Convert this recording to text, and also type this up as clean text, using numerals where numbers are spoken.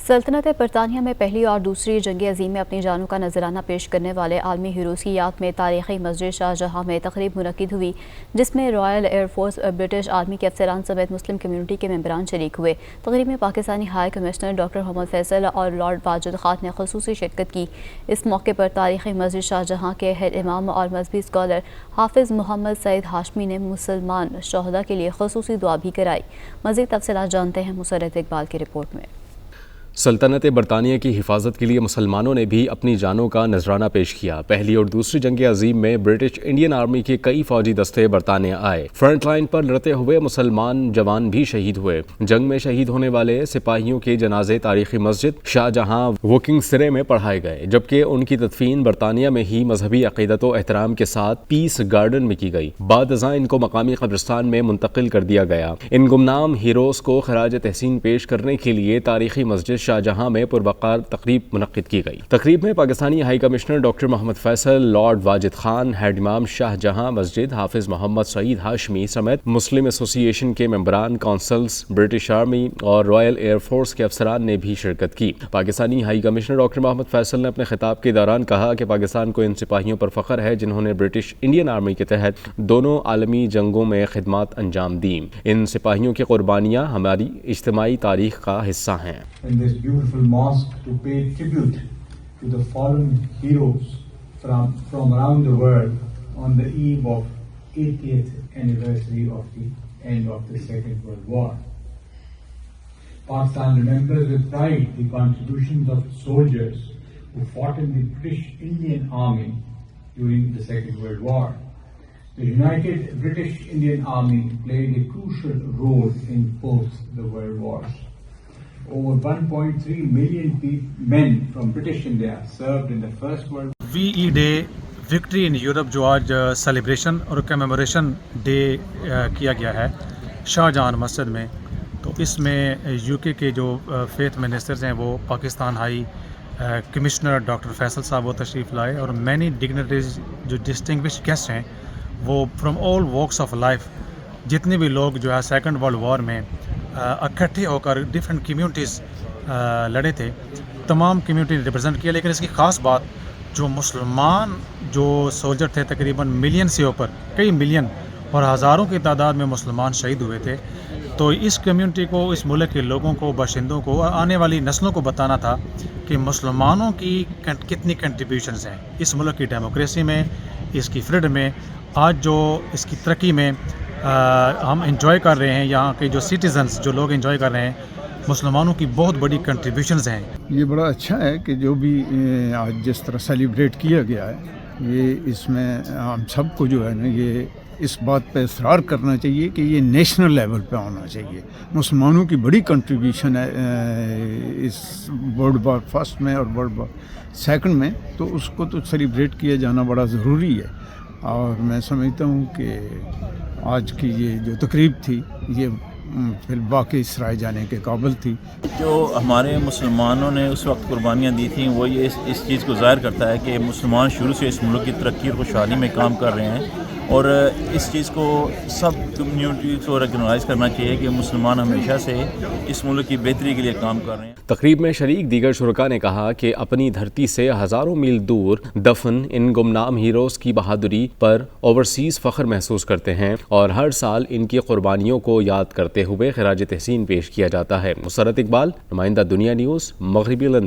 سلطنت برطانیہ میں پہلی اور دوسری جنگ عظیم میں اپنی جانوں کا نذرانہ پیش کرنے والے عالمی ہیروز کی یاد میں تاریخی مسجد شاہ جہاں میں تقریب منعقد ہوئی، جس میں Royal air force, British army کے افسران سمیت مسلم کمیونٹی کے ممبران شریک ہوئے۔ تقریب میں پاکستانی ہائی کمشنر ڈاکٹر محمد فیصل اور لارڈ واجد خان نے خصوصی شرکت کی۔ اس موقع پر تاریخی مسجد شاہ جہاں کے ہیڈ امام اور مذہبی اسکالر حافظ محمد سعید ہاشمی نے مسلمان شہداء کے لیے خصوصی دعا بھی کرائی۔ مزید تفصیلات جانتے ہیں مسرت اقبال کی رپورٹ میں۔ سلطنت برطانیہ کی حفاظت کے لیے مسلمانوں نے بھی اپنی جانوں کا نذرانہ پیش کیا۔ پہلی اور دوسری جنگ عظیم میں برٹش انڈین آرمی کے کئی فوجی دستے برطانیہ آئے۔ فرنٹ لائن پر لڑتے ہوئے مسلمان جوان بھی شہید ہوئے۔ جنگ میں شہید ہونے والے سپاہیوں کے جنازے تاریخی مسجد شاہ جہاں ووکنگ سرے میں پڑھائے گئے، جبکہ ان کی تدفین برطانیہ میں ہی مذہبی عقیدت و احترام کے ساتھ پیس گارڈن میں کی گئی۔ بعد ازاں ان کو مقامی قبرستان میں منتقل کر دیا گیا۔ ان گمنام ہیروز کو خراج تحسین پیش کرنے کے لیے تاریخی مسجد شاہ جہاں میں پروقار تقریب منعقد کی گئی۔ تقریب میں پاکستانی ہائی کمشنر ڈاکٹر محمد فیصل، لارڈ واجد خان، ہیڈ امام شاہ جہاں مسجد حافظ محمد سعید ہاشمی سمیت مسلم ایسوسی ایشن کے ممبران، کونسلز، برٹش آرمی اور رائل ایئر فورس کے افسران نے بھی شرکت کی۔ پاکستانی ہائی کمشنر ڈاکٹر محمد فیصل نے اپنے خطاب کے دوران کہا کہ پاکستان کو ان سپاہیوں پر فخر ہے جنہوں نے برٹش انڈین آرمی کے تحت دونوں عالمی جنگوں میں خدمات انجام دیں۔ ان سپاہیوں کی قربانیاں ہماری اجتماعی تاریخ کا حصہ ہیں۔ Mosque to pay tribute to the fallen heroes from around the world on the eve of 80th anniversary of the end of the Second World War. Pakistan remembers with pride the contributions of soldiers who fought in the British Indian Army during the Second World War. The United British Indian Army played a crucial role in both the world wars. Over 1.3 million men from British India served in the First World War. VE Day victory in Europe جو آج celebration اور کمیموریشن day کیا گیا ہے شاہ جہاں مسجد میں، تو اس میں UK کے جو فیتھ منسٹرز ہیں وہ Pakistan high commissioner doctor Faisal صاحب وہ تشریف لائے، اور مینی ڈگنیٹریز جو ڈسٹنگوشڈ گیسٹ ہیں وہ from all walks of life, جتنے بھی لوگ جو ہے سیکنڈ ورلڈ وار میں اکٹھے ہو کر ڈفرینٹ کمیونٹیز لڑے تھے، تمام کمیونٹی نے ریپرزینٹ کیا۔ لیکن اس کی خاص بات جو مسلمان جو سولجر تھے، تقریباً ملین سے اوپر، کئی ملین اور ہزاروں کی تعداد میں مسلمان شہید ہوئے تھے، تو اس کمیونٹی کو، اس ملک کے لوگوں کو، باشندوں کو اور آنے والی نسلوں کو بتانا تھا کہ مسلمانوں کی کتنی کنٹریبیوشنز ہیں اس ملک کی ڈیموکریسی میں، اس کی فریڈم میں، آج جو اس کی ترقی میں ہم انجوائے کر رہے ہیں، یہاں کے جو سٹیزنز جو لوگ انجوائے کر رہے ہیں، مسلمانوں کی بہت بڑی کنٹریبیوشنز ہیں۔ یہ بڑا اچھا ہے کہ جو بھی آج جس طرح سیلیبریٹ کیا گیا ہے، یہ اس میں ہم سب کو جو ہے نا یہ اس بات پہ اصرار کرنا چاہیے کہ یہ نیشنل لیول پہ ہونا چاہیے۔ مسلمانوں کی بڑی کنٹریبیوشن ہے اس ورلڈ وار فرسٹ میں اور ورلڈ وار سیکنڈ میں، تو اس کو تو سیلیبریٹ کیا جانا بڑا ضروری ہے، اور میں سمجھتا ہوں کہ آج کی یہ جو تقریب تھی یہ پھر باقی سرائے جانے کے قابل تھی۔ جو ہمارے مسلمانوں نے اس وقت قربانیاں دی تھیں وہ یہ اس چیز کو ظاہر کرتا ہے کہ مسلمان شروع سے اس ملک کی ترقی اور خوشحالی میں کام کر رہے ہیں، اور اس چیز کو سب کمیونٹیز کو ریکگنائز کرنا چاہیے کہ مسلمان ہمیشہ سے اس ملک کی بہتری کے لیے کام کر رہے ہیں۔ تقریب میں شریک دیگر شرکاء نے کہا کہ اپنی دھرتی سے ہزاروں میل دور دفن ان گمنام ہیروز کی بہادری پر اوورسیز فخر محسوس کرتے ہیں، اور ہر سال ان کی قربانیوں کو یاد کرتے ہوئے خراج تحسین پیش کیا جاتا ہے۔ مسرت اقبال، نمائندہ دنیا نیوز، مغربی لندن۔